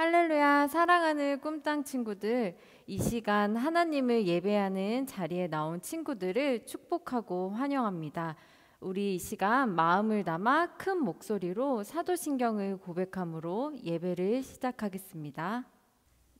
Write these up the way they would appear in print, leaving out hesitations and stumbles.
할렐루야, 사랑하는 꿈땅 친구들, 이 시간 하나님을 예배하는 자리에 나온 친구들을 축복하고 환영합니다. 우리 이 시간 마음을 담아 큰 목소리로 사도신경을 고백함으로 예배를 시작하겠습니다.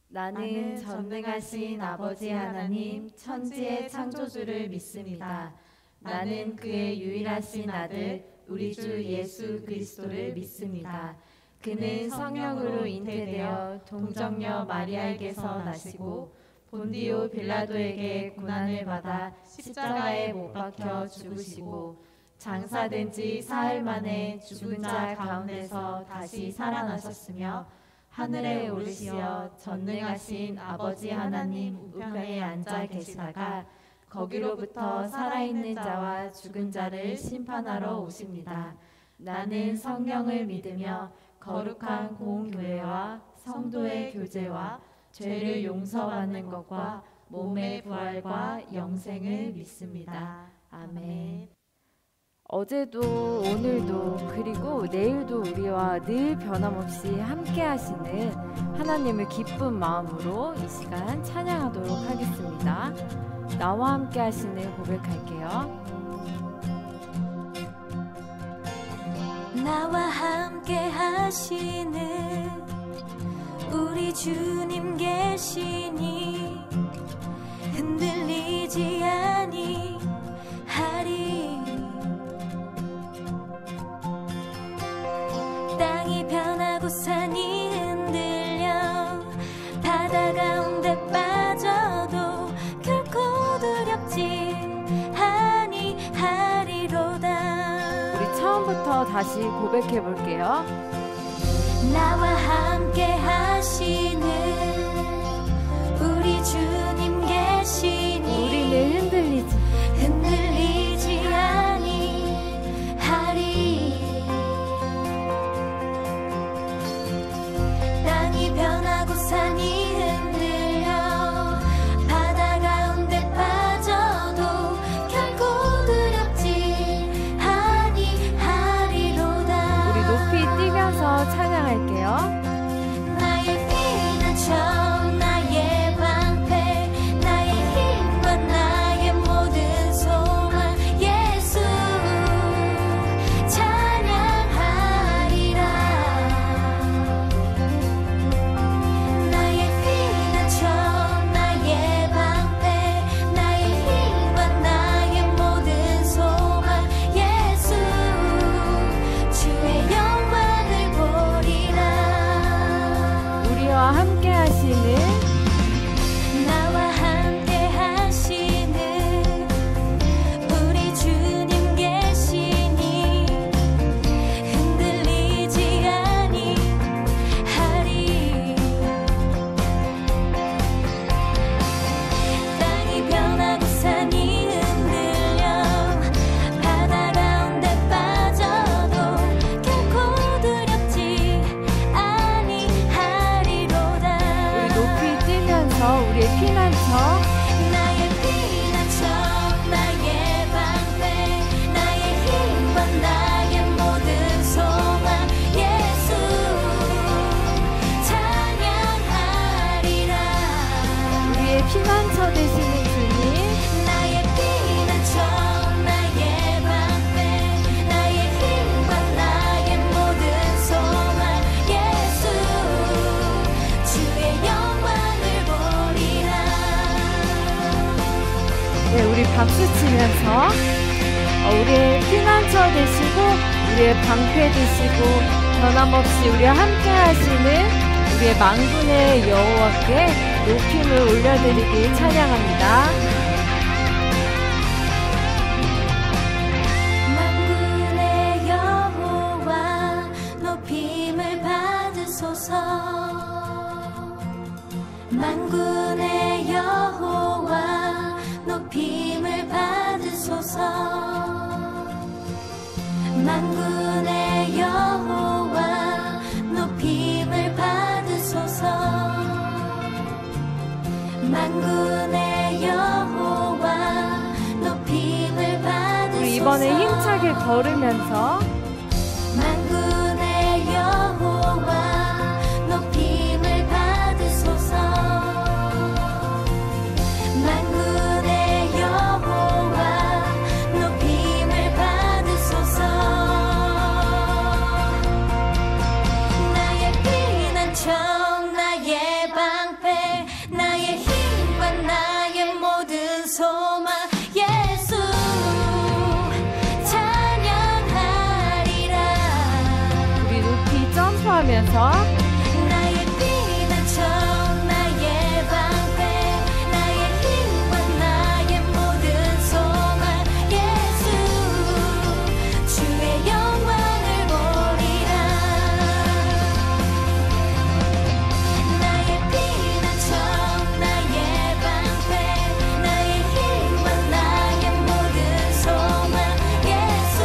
나는 전능하신 아버지 하나님, 천지의 창조주를 믿습니다. 나는 그의 유일하신 아들, 우리 주 예수 그리스도를 믿습니다. 그는 성령으로 잉태되어 동정녀 마리아에게서 나시고 본디오 빌라도에게 고난을 받아 십자가에 못 박혀 죽으시고 장사된 지 사흘 만에 죽은 자 가운데서 다시 살아나셨으며 하늘에 오르시어 전능하신 아버지 하나님 우편에 앉아 계시다가 거기로부터 살아있는 자와 죽은 자를 심판하러 오십니다. 나는 성령을 믿으며 거룩한 공교회와 성도의 교제와 죄를 용서받는 것과 몸의 부활과 영생을 믿습니다. 아멘. 어제도 오늘도 그리고 내일도 우리와 늘 변함없이 함께 하시는 하나님을 기쁜 마음으로 이 시간 찬양하도록 하겠습니다. 나와 함께 하시는 고백할게요. 나와 함께 하시는 우리 주님 계시니 흔들리지 아니하리. 땅이 변하고 산이 흔들려 바다 가운데 빠져도 결코 두렵지 아니하리로다. 처음부터 다시 고백해 볼게요. 나와 함께 하시는 우리 주님 계시니 우리는 흔들리지 아니하리. 땅이 변하고 산이 흔들려 바다 가운데 빠져도 결코 두렵지 아니하리로다. 우리 높이 뛰면서 찬양할게요. 나의 피난처 나의 방패 나의 힘과 나의 모든 소망 예수 찬양하리라. 나의 피난처 나의 방패 나의 힘과 나의 모든 소망 예수 주의 영광을 보리라. 우리와 함께 하시는 나와 함께 하시는 우리 주님 계시니 흔들리지 아니하리. 땅이 변하고 산이 흔들려 바다 가운데 빠져도 결코 두렵지 아니하리로다. 우리 높이 뛰면서 우리의 피난처 나의 피난처 나의 방패 나의 힘과 나의 모든 소망 예수 찬양하리라. 우리의 피난처 되시는 주님, 나의 피난처 나의 방패 나의 힘과 나의 모든 소망 예수 주의 영광을 보리라. 네, 우리 박수 치면서 우리의 피난처 되시고 우리의 방패 되시고 변함없이 우리와 함께 하시는 우리의 만군의 여호와께 높임을 올려드리길 찬양합니다. 만군의 여호와 높임을 받으소서. 만군의 여호와 높임을 받으소서. 만군의 여호와 높임을 받으소서. 만군의 여호와 높임을 받으소서. 우리 이번에 힘차게 걸으면서 만군의 여호와 높임을 기대하면서 나의 피난처 나의 방패 나의 힘과 나의 모든 소망 예수 주의 영광을 보리라 나의 피난처 나의 방패 나의 힘과 나의 모든 소망 예수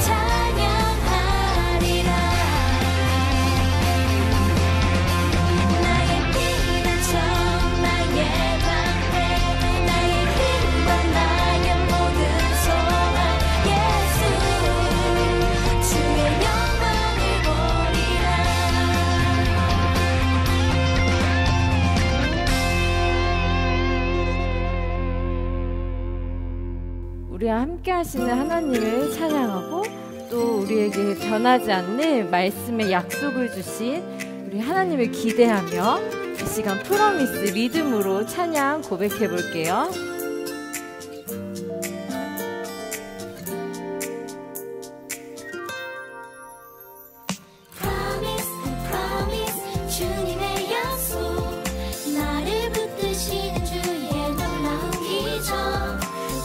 찬양하리라 나의 피난처 나의 방패 나의 힘과 나의 모든 소망 예수 주의 영광을 보리라 우리와 함께 하시는 하나님을 찬양하고 또 우리에게 변하지 않는 말씀의 약속을 주신 우리 하나님을 기대하며 이 시간 프로미스 믿음으로 찬양 고백해 볼게요. Promise, promise 주님의 약속 나를 붙드시는 주의 놀라운 기적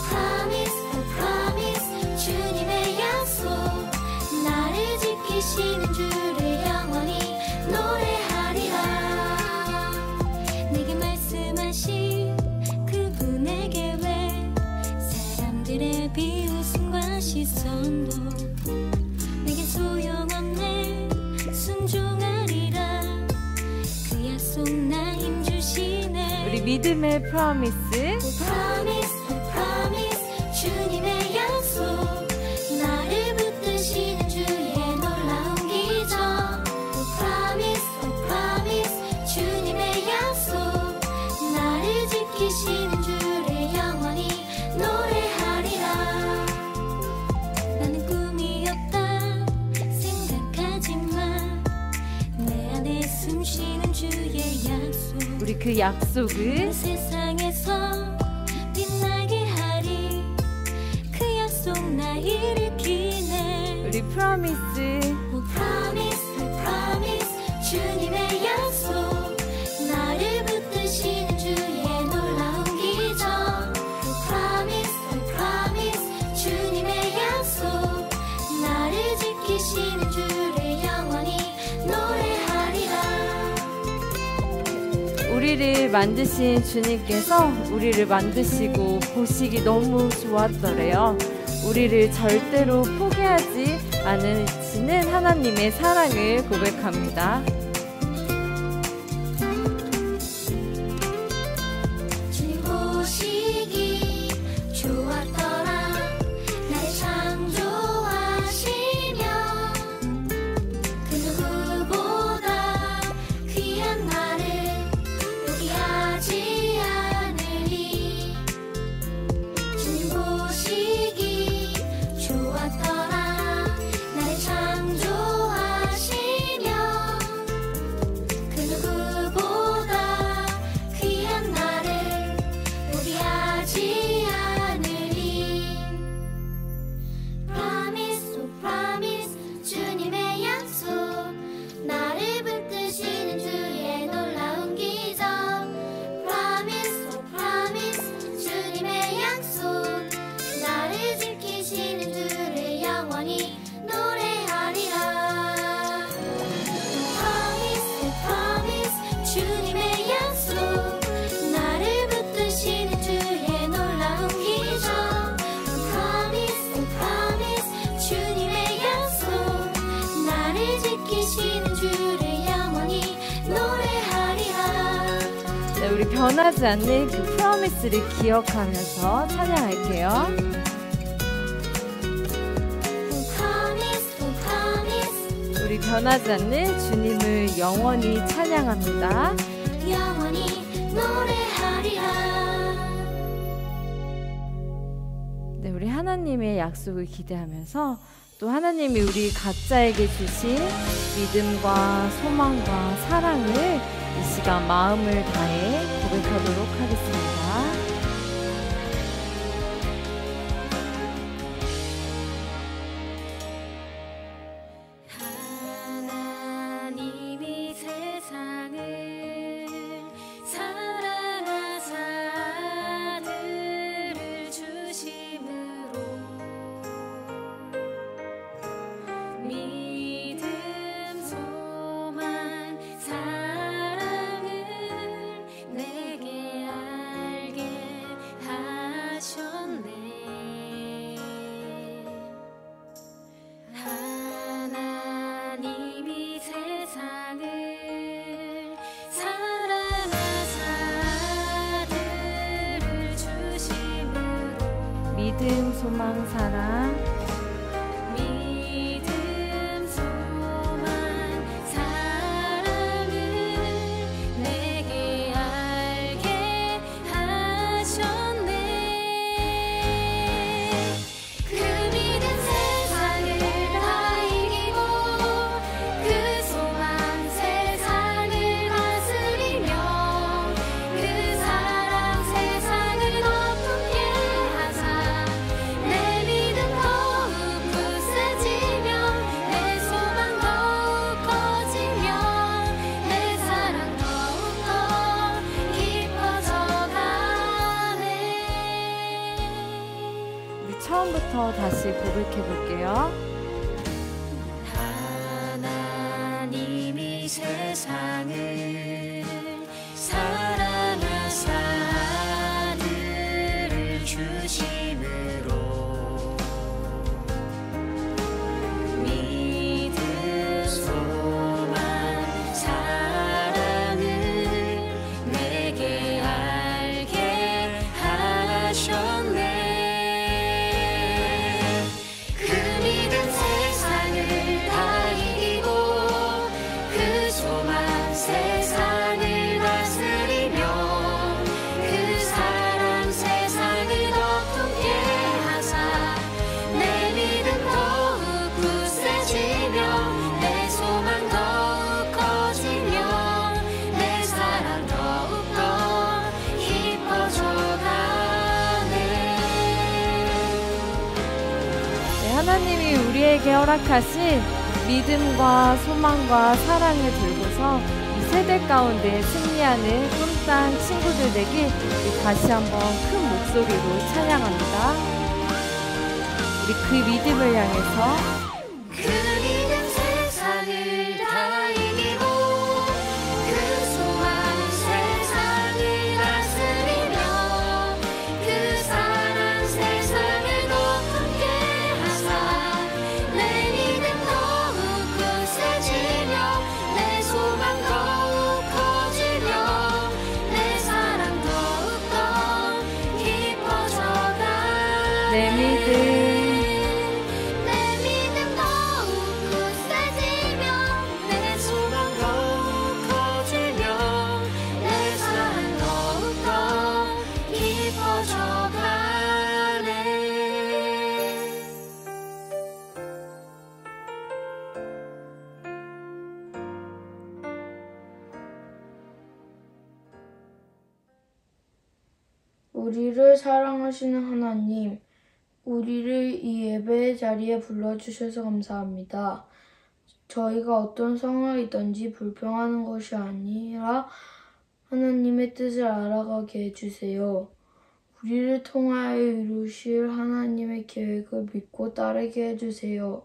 Promise, promise 주님의 약속 나를 지키시는 주를 영원히 노래하리라 내게 말씀하신 그분의 계획 사람들의 비웃음과 시선도 내게 소용없네 순종하리라 그 약속 나 힘주시네 우리 믿음의 프로미스 Promise, promise 주님의 약속 나를 붙드시는 주의 놀라운 기적 Promise, promise 주님의 약속 나를 지키시는 주를 영원히 노래하리라 나는 꿈이 없다 생각하지만 내 안에 숨쉬는 주의 약속 우리 그 약속을 세상에서 빛나게 하리 그 약속 나 일으키네 우리 프로미스 Promise, promise 주님의 약속 나를 붙드시는 주의 놀라운 기적 Promise, promise 주님의 약속 나를 지키시는 주를 영원히 노래하리라 우리를 만드신 주님께서 우리를 만드시고 보시기 너무 좋았더래요. 우리를 절대로 포기하지 않으시는 하나님의 사랑을 고백합니다. 주님 보시기 좋았더라 날 창조하시며 그 누구보다 귀한 나를 포기하지 않으리 주님 보시기 좋았더라 나를 창조하시며 그 누구보다 귀한 나를 포기하지 않으리 Promise, oh promise 주님의 약속 나를 붙드시는 주의 놀라운 기적 Promise, oh promise 주님의 약속 나를 지키시는 주를 영원히 노래하리라 Promise, oh promise 주님의 약속 나를 붙드시는 주의 놀라운 기적 Promise, oh promise 주님의 약속 나를 지키시는 주를 영원히 노래하리라 네, 우리 변하지 않는 그 프로미스를 기억하면서 찬양할게요. Promise, oh promise 우리 변하지 않는 주님을 영원히 찬양합니다. 영원히 노래하리라 네, 우리 하나님의 약속을 기대하면서 또 하나님이 우리 각자에게 주신 믿음과 소망과 사랑을 이 시간 마음을 다해 고백하도록 하겠습니다. 하나님의 믿음, 소망, 사랑. 믿음, 소망, 사랑을 내게 알게 하셨네. 그 믿음 세상을 다 이기고 그 소망 세상을 다스리며 그 사랑 세상을 어둡게 하사 내 믿음 더욱 굳세지며 내 소망 더욱 커지며 내 사랑 더욱더 깊어져가네. 우리 처음부터 다시 고백해 볼게요. 하나님이 세상을 사랑하사 아들을 주심으로 믿음, 소망, 사랑을 내게 알게 하셨네. 그 믿음 세상을 다 이기고 그 소망 세상을 다스리며 그 사랑 세상을 덮게 하사 내 믿음 더욱 굳세지며 내 소망 더욱 커지며 내 사랑 더욱더 깊어져가네. 네, 하나님이 우리에게 허락하신 믿음과 소망과 사랑을 들고서 이 세대 가운데 승리하는 꿈땅 친구들 되길 우리 다시 한번 큰 목소리로 찬양합니다. 우리 그 믿음을 향해서 그 믿음 세상을 다 이기고 그 소망 세상을 다스리며 그 사랑 세상을 덮게 하사 내 믿음 더욱 굳세지며 내 소망 더욱 커지며 내 사랑 더욱더 깊어져가 내 믿음 내 믿음 더욱 굳세지며 내 소망 더욱 커지며 내 사랑 더욱더 깊어져가네. 우리를 사랑하시는 하나님, 우리를 이 예배의 자리에 불러주셔서 감사합니다. 저희가 어떤 상황이든지 불평하는 것이 아니라 하나님의 뜻을 알아가게 해주세요. 우리를 통하여 이루실 하나님의 계획을 믿고 따르게 해주세요.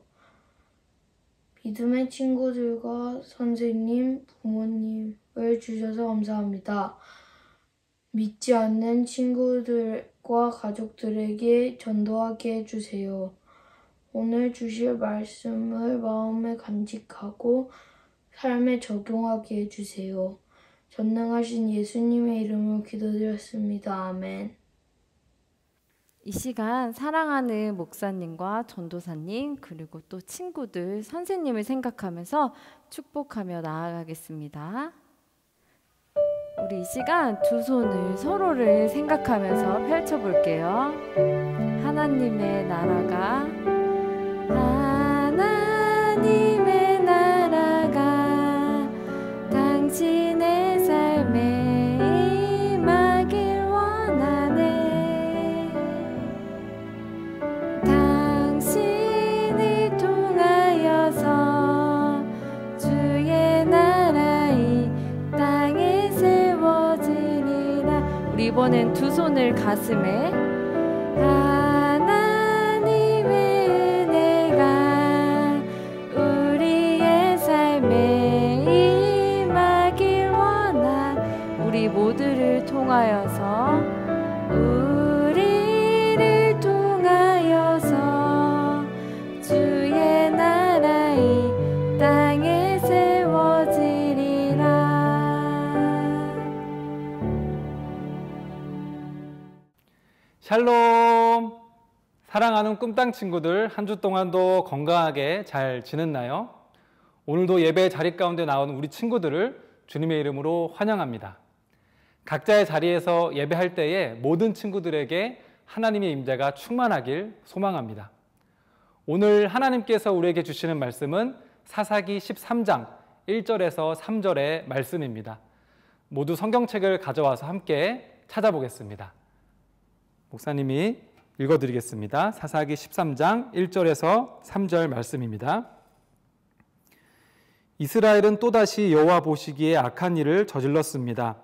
믿음의 친구들과 선생님, 부모님을 주셔서 감사합니다. 믿지 않는 친구들과 가족들에게 전도하게 해주세요. 오늘 주실 말씀을 마음에 간직하고 삶에 적용하게 해주세요. 전능하신 예수님의 이름으로 기도드렸습니다. 아멘. 이 시간 사랑하는 목사님과 전도사님 그리고 또 친구들, 선생님을 생각하면서 축복하며 나아가겠습니다. 우리 이 시간 두 손을 서로를 생각하면서 펼쳐볼게요. 하나님의 나라가 하나님의 나라가 당신의 삶에 임하길 원하네. 당신을 통하여서 주의 나라 이 땅에 세워지리라. 우리 이번엔 두 손을 가슴에 하나님의 은혜가 우리의 삶에 임하길 원한 우리 모두를 통하여서 우리를 통하여서 주의 나라 이 땅에 세워지리라. 샬롬. 사랑하는 꿈땅 친구들, 한 주 동안도 건강하게 잘 지냈나요? 오늘도 예배 자리 가운데 나온 우리 친구들을 주님의 이름으로 환영합니다. 각자의 자리에서 예배할 때에 모든 친구들에게 하나님의 임재가 충만하길 소망합니다. 오늘 하나님께서 우리에게 주시는 말씀은 사사기 13장 1절에서 3절의 말씀입니다. 모두 성경책을 가져와서 함께 찾아보겠습니다. 목사님이 읽어드리겠습니다. 사사기 13장 1절에서 3절 말씀입니다. 이스라엘은 또다시 여호와 보시기에 악한 일을 저질렀습니다.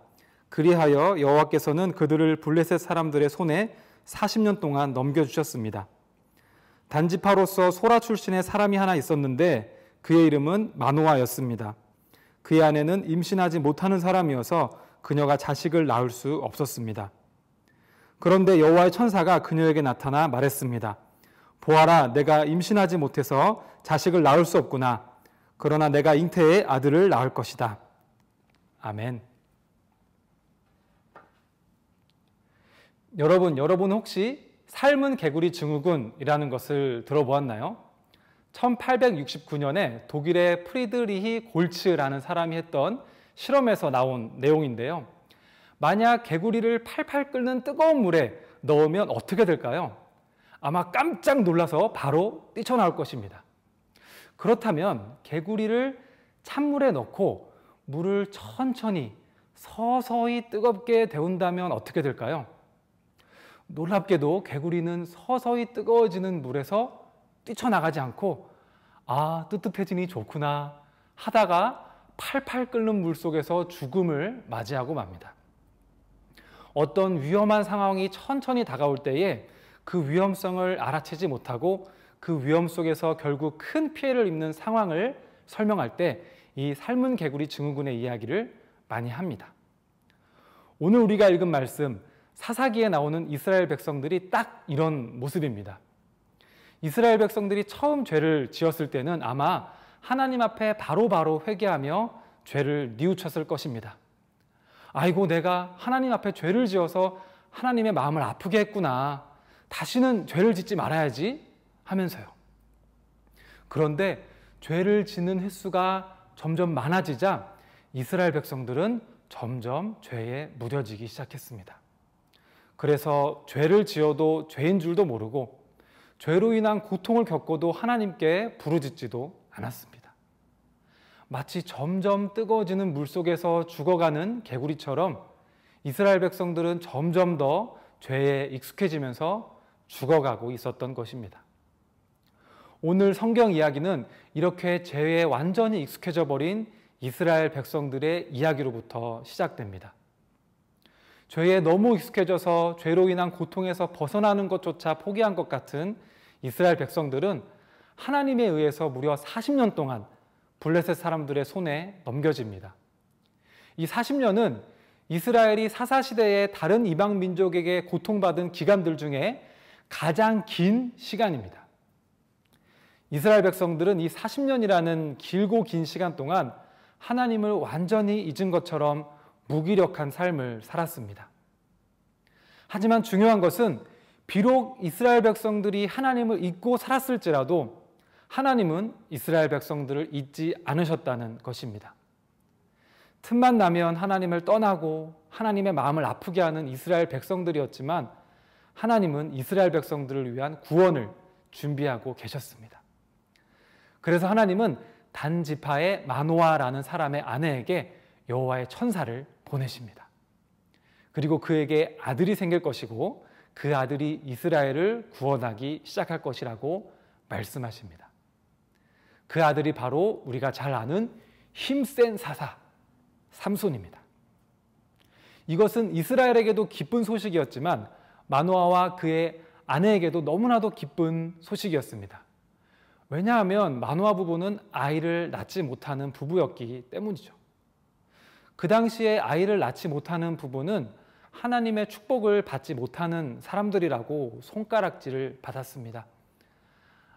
그리하여 여호와께서는 그들을 블레셋 사람들의 손에 40년 동안 넘겨주셨습니다. 단지파로서 소라 출신의 사람이 하나 있었는데 그의 이름은 마노아였습니다. 그의 아내는 임신하지 못하는 사람이어서 그녀가 자식을 낳을 수 없었습니다. 그런데 여호와의 천사가 그녀에게 나타나 말했습니다. 보아라, 내가 임신하지 못해서 자식을 낳을 수 없구나. 그러나 내가 잉태에 아들을 낳을 것이다. 아멘. 여러분 혹시 삶은 개구리 증후군이라는 것을 들어보았나요? 1869년에 독일의 프리드리히 골츠라는 사람이 했던 실험에서 나온 내용인데요. 만약 개구리를 팔팔 끓는 뜨거운 물에 넣으면 어떻게 될까요? 아마 깜짝 놀라서 바로 뛰쳐나올 것입니다. 그렇다면 개구리를 찬물에 넣고 물을 천천히 서서히 뜨겁게 데운다면 어떻게 될까요? 놀랍게도 개구리는 서서히 뜨거워지는 물에서 뛰쳐나가지 않고 뜨뜻해지니 좋구나 하다가 팔팔 끓는 물 속에서 죽음을 맞이하고 맙니다. 어떤 위험한 상황이 천천히 다가올 때에 그 위험성을 알아채지 못하고 그 위험 속에서 결국 큰 피해를 입는 상황을 설명할 때 이 삶은 개구리 증후군의 이야기를 많이 합니다. 오늘 우리가 읽은 말씀 사사기에 나오는 이스라엘 백성들이 딱 이런 모습입니다. 이스라엘 백성들이 처음 죄를 지었을 때는 아마 하나님 앞에 바로바로 회개하며 죄를 뉘우쳤을 것입니다. 아이고, 내가 하나님 앞에 죄를 지어서 하나님의 마음을 아프게 했구나. 다시는 죄를 짓지 말아야지 하면서요. 그런데 죄를 짓는 횟수가 점점 많아지자 이스라엘 백성들은 점점 죄에 무뎌지기 시작했습니다. 그래서 죄를 지어도 죄인 줄도 모르고 죄로 인한 고통을 겪어도 하나님께 부르짖지도 않았습니다. 마치 점점 뜨거워지는 물속에서 죽어가는 개구리처럼 이스라엘 백성들은 점점 더 죄에 익숙해지면서 죽어가고 있었던 것입니다. 오늘 성경 이야기는 이렇게 죄에 완전히 익숙해져 버린 이스라엘 백성들의 이야기로부터 시작됩니다. 죄에 너무 익숙해져서 죄로 인한 고통에서 벗어나는 것조차 포기한 것 같은 이스라엘 백성들은 하나님에 의해서 무려 40년 동안 블레셋 사람들의 손에 넘겨집니다. 이 40년은 이스라엘이 사사시대의 다른 이방 민족에게 고통받은 기간들 중에 가장 긴 시간입니다. 이스라엘 백성들은 이 40년이라는 길고 긴 시간 동안 하나님을 완전히 잊은 것처럼 무기력한 삶을 살았습니다. 하지만 중요한 것은 비록 이스라엘 백성들이 하나님을 잊고 살았을지라도 하나님은 이스라엘 백성들을 잊지 않으셨다는 것입니다. 틈만 나면 하나님을 떠나고 하나님의 마음을 아프게 하는 이스라엘 백성들이었지만 하나님은 이스라엘 백성들을 위한 구원을 준비하고 계셨습니다. 그래서 하나님은 단지파의 마노아라는 사람의 아내에게 여호와의 천사를 보내십니다. 그리고 그에게 아들이 생길 것이고 그 아들이 이스라엘을 구원하기 시작할 것이라고 말씀하십니다. 그 아들이 바로 우리가 잘 아는 힘센 사사 삼손입니다. 이것은 이스라엘에게도 기쁜 소식이었지만 마노아와 그의 아내에게도 너무나도 기쁜 소식이었습니다. 왜냐하면 마노아 부부는 아이를 낳지 못하는 부부였기 때문이죠. 그 당시에 아이를 낳지 못하는 부부는 하나님의 축복을 받지 못하는 사람들이라고 손가락질을 받았습니다.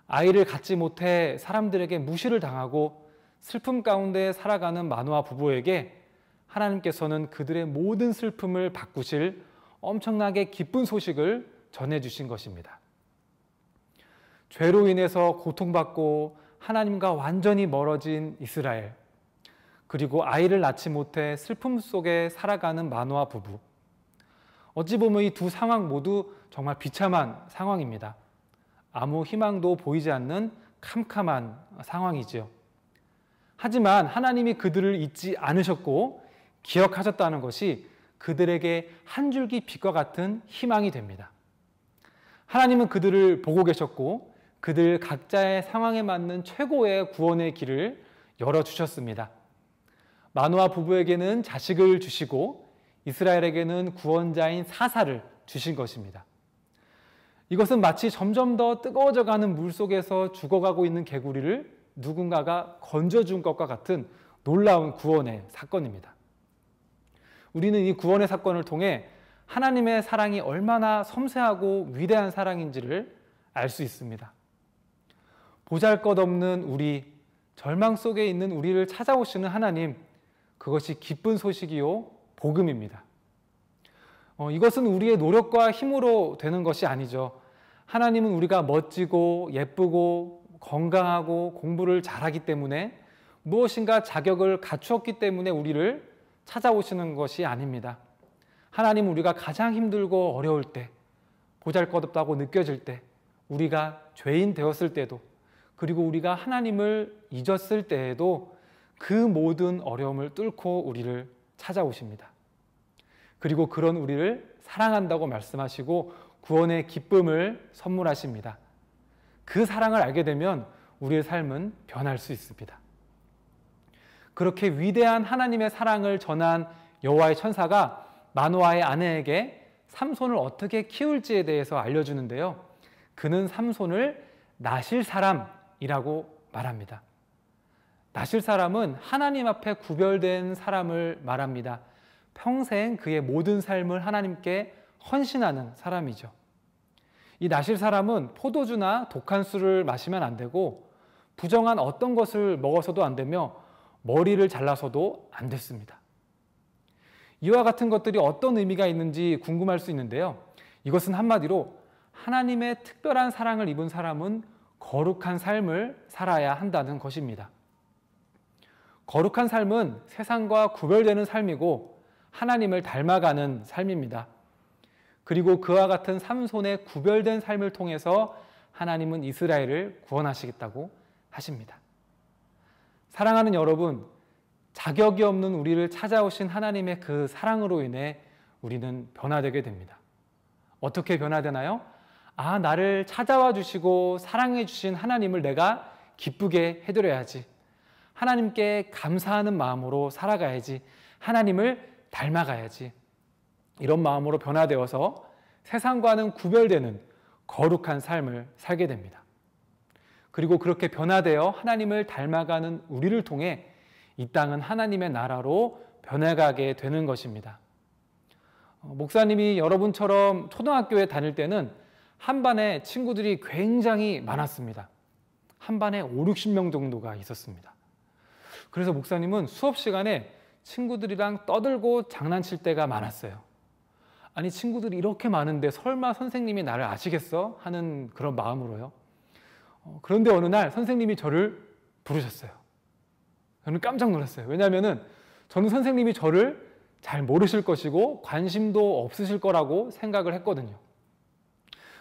아이를 갖지 못해 사람들에게 무시를 당하고 슬픔 가운데 살아가는 마노아 부부에게 하나님께서는 그들의 모든 슬픔을 바꾸실 엄청나게 기쁜 소식을 전해주신 것입니다. 죄로 인해서 고통받고 하나님과 완전히 멀어진 이스라엘, 그리고 아이를 낳지 못해 슬픔 속에 살아가는 마노아 부부. 어찌 보면 이 두 상황 모두 정말 비참한 상황입니다. 아무 희망도 보이지 않는 캄캄한 상황이지요. 하지만 하나님이 그들을 잊지 않으셨고 기억하셨다는 것이 그들에게 한 줄기 빛과 같은 희망이 됩니다. 하나님은 그들을 보고 계셨고 그들 각자의 상황에 맞는 최고의 구원의 길을 열어주셨습니다. 마노아 부부에게는 자식을 주시고 이스라엘에게는 구원자인 사사를 주신 것입니다. 이것은 마치 점점 더 뜨거워져가는 물속에서 죽어가고 있는 개구리를 누군가가 건져준 것과 같은 놀라운 구원의 사건입니다. 우리는 이 구원의 사건을 통해 하나님의 사랑이 얼마나 섬세하고 위대한 사랑인지를 알 수 있습니다. 보잘것없는 우리, 절망 속에 있는 우리를 찾아오시는 하나님, 그것이 기쁜 소식이요 복음입니다. 이것은 우리의 노력과 힘으로 되는 것이 아니죠. 하나님은 우리가 멋지고 예쁘고 건강하고 공부를 잘하기 때문에 무엇인가 자격을 갖추었기 때문에 우리를 찾아오시는 것이 아닙니다. 하나님은 우리가 가장 힘들고 어려울 때, 보잘것없다고 느껴질 때, 우리가 죄인 되었을 때도, 그리고 우리가 하나님을 잊었을 때에도 그 모든 어려움을 뚫고 우리를 찾아오십니다. 그리고 그런 우리를 사랑한다고 말씀하시고 구원의 기쁨을 선물하십니다. 그 사랑을 알게 되면 우리의 삶은 변할 수 있습니다. 그렇게 위대한 하나님의 사랑을 전한 여호와의 천사가 마노아의 아내에게 삼손을 어떻게 키울지에 대해서 알려주는데요. 그는 삼손을 나실 사람이라고 말합니다. 나실 사람은 하나님 앞에 구별된 사람을 말합니다. 평생 그의 모든 삶을 하나님께 헌신하는 사람이죠. 이 나실 사람은 포도주나 독한 술을 마시면 안 되고 부정한 어떤 것을 먹어서도 안 되며 머리를 잘라서도 안 됐습니다. 이와 같은 것들이 어떤 의미가 있는지 궁금할 수 있는데요. 이것은 한마디로 하나님의 특별한 사랑을 입은 사람은 거룩한 삶을 살아야 한다는 것입니다. 거룩한 삶은 세상과 구별되는 삶이고 하나님을 닮아가는 삶입니다. 그리고 그와 같은 삼손의 구별된 삶을 통해서 하나님은 이스라엘을 구원하시겠다고 하십니다. 사랑하는 여러분, 자격이 없는 우리를 찾아오신 하나님의 그 사랑으로 인해 우리는 변화되게 됩니다. 어떻게 변화되나요? 나를 찾아와 주시고 사랑해 주신 하나님을 내가 기쁘게 해드려야지. 하나님께 감사하는 마음으로 살아가야지. 하나님을 닮아가야지. 이런 마음으로 변화되어서 세상과는 구별되는 거룩한 삶을 살게 됩니다. 그리고 그렇게 변화되어 하나님을 닮아가는 우리를 통해 이 땅은 하나님의 나라로 변해가게 되는 것입니다. 목사님이 여러분처럼 초등학교에 다닐 때는 한 반에 친구들이 굉장히 많았습니다. 한 반에 5, 60명 정도가 있었습니다. 그래서 목사님은 수업 시간에 친구들이랑 떠들고 장난칠 때가 많았어요. 아니, 친구들이 이렇게 많은데 설마 선생님이 나를 아시겠어? 하는 그런 마음으로요. 그런데 어느 날 선생님이 저를 부르셨어요. 저는 깜짝 놀랐어요. 왜냐하면 저는 선생님이 저를 잘 모르실 것이고 관심도 없으실 거라고 생각을 했거든요.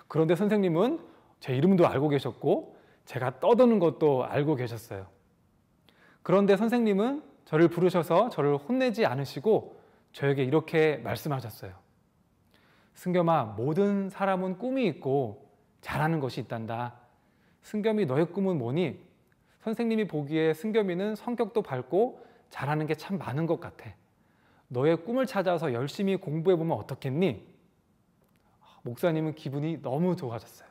그런데 선생님은 제 이름도 알고 계셨고 제가 떠드는 것도 알고 계셨어요. 그런데 선생님은 저를 부르셔서 저를 혼내지 않으시고 저에게 이렇게 말씀하셨어요. 승겸아, 모든 사람은 꿈이 있고 잘하는 것이 있단다. 승겸이, 너의 꿈은 뭐니? 선생님이 보기에 승겸이는 성격도 밝고 잘하는 게 참 많은 것 같아. 너의 꿈을 찾아서 열심히 공부해보면 어떻겠니? 목사님은 기분이 너무 좋아졌어요.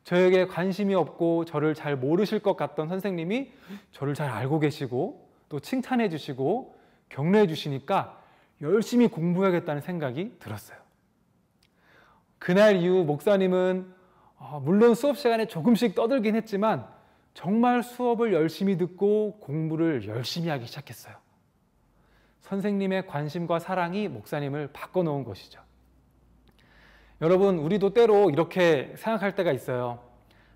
저에게 관심이 없고 저를 잘 모르실 것 같던 선생님이 저를 잘 알고 계시고 또 칭찬해 주시고 격려해 주시니까 열심히 공부해야겠다는 생각이 들었어요. 그날 이후 목사님은 물론 수업 시간에 조금씩 떠들긴 했지만 정말 수업을 열심히 듣고 공부를 열심히 하기 시작했어요. 선생님의 관심과 사랑이 목사님을 바꿔놓은 것이죠. 여러분, 우리도 때로 이렇게 생각할 때가 있어요.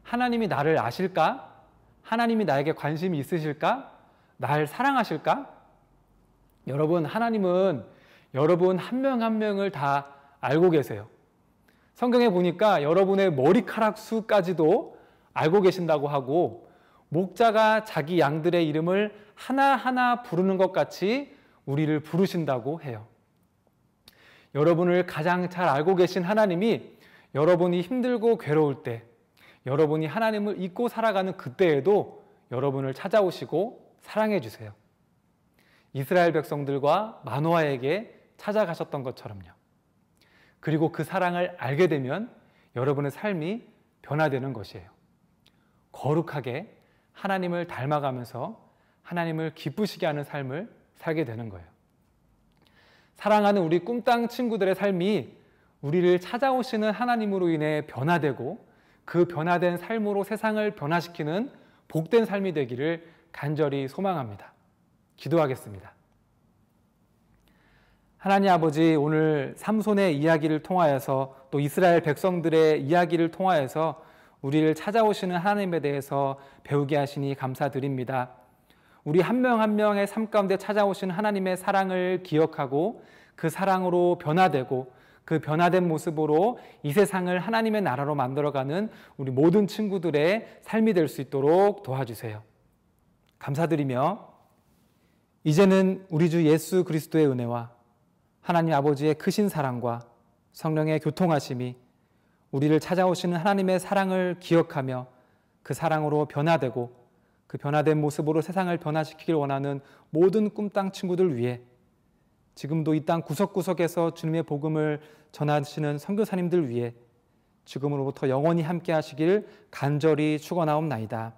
하나님이 나를 아실까? 하나님이 나에게 관심이 있으실까? 날 사랑하실까? 여러분, 하나님은 여러분 한 명 한 명을 다 알고 계세요. 성경에 보니까 여러분의 머리카락 수까지도 알고 계신다고 하고, 목자가 자기 양들의 이름을 하나하나 부르는 것 같이 우리를 부르신다고 해요. 여러분을 가장 잘 알고 계신 하나님이 여러분이 힘들고 괴로울 때, 여러분이 하나님을 잊고 살아가는 그때에도 여러분을 찾아오시고 사랑해 주세요. 이스라엘 백성들과 마노아에게 찾아가셨던 것처럼요. 그리고 그 사랑을 알게 되면 여러분의 삶이 변화되는 것이에요. 거룩하게 하나님을 닮아가면서 하나님을 기쁘시게 하는 삶을 살게 되는 거예요. 사랑하는 우리 꿈땅 친구들의 삶이 우리를 찾아오시는 하나님으로 인해 변화되고, 그 변화된 삶으로 세상을 변화시키는 복된 삶이 되기를 간절히 소망합니다. 기도하겠습니다. 하나님 아버지, 오늘 삼손의 이야기를 통하여서 또 이스라엘 백성들의 이야기를 통하여서 우리를 찾아오시는 하나님에 대해서 배우게 하시니 감사드립니다. 우리 한 명 한 명의 삶 가운데 찾아오신 하나님의 사랑을 기억하고 그 사랑으로 변화되고, 그 변화된 모습으로 이 세상을 하나님의 나라로 만들어가는 우리 모든 친구들의 삶이 될 수 있도록 도와주세요. 감사드리며 이제는 우리 주 예수 그리스도의 은혜와 하나님 아버지의 크신 사랑과 성령의 교통하심이 우리를 찾아오시는 하나님의 사랑을 기억하며 그 사랑으로 변화되고, 그 변화된 모습으로 세상을 변화시키길 원하는 모든 꿈땅 친구들 위해, 지금도 이 땅 구석구석에서 주님의 복음을 전하시는 선교사님들 위해 지금으로부터 영원히 함께 하시길 간절히 축원하옵나이다.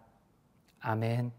아멘.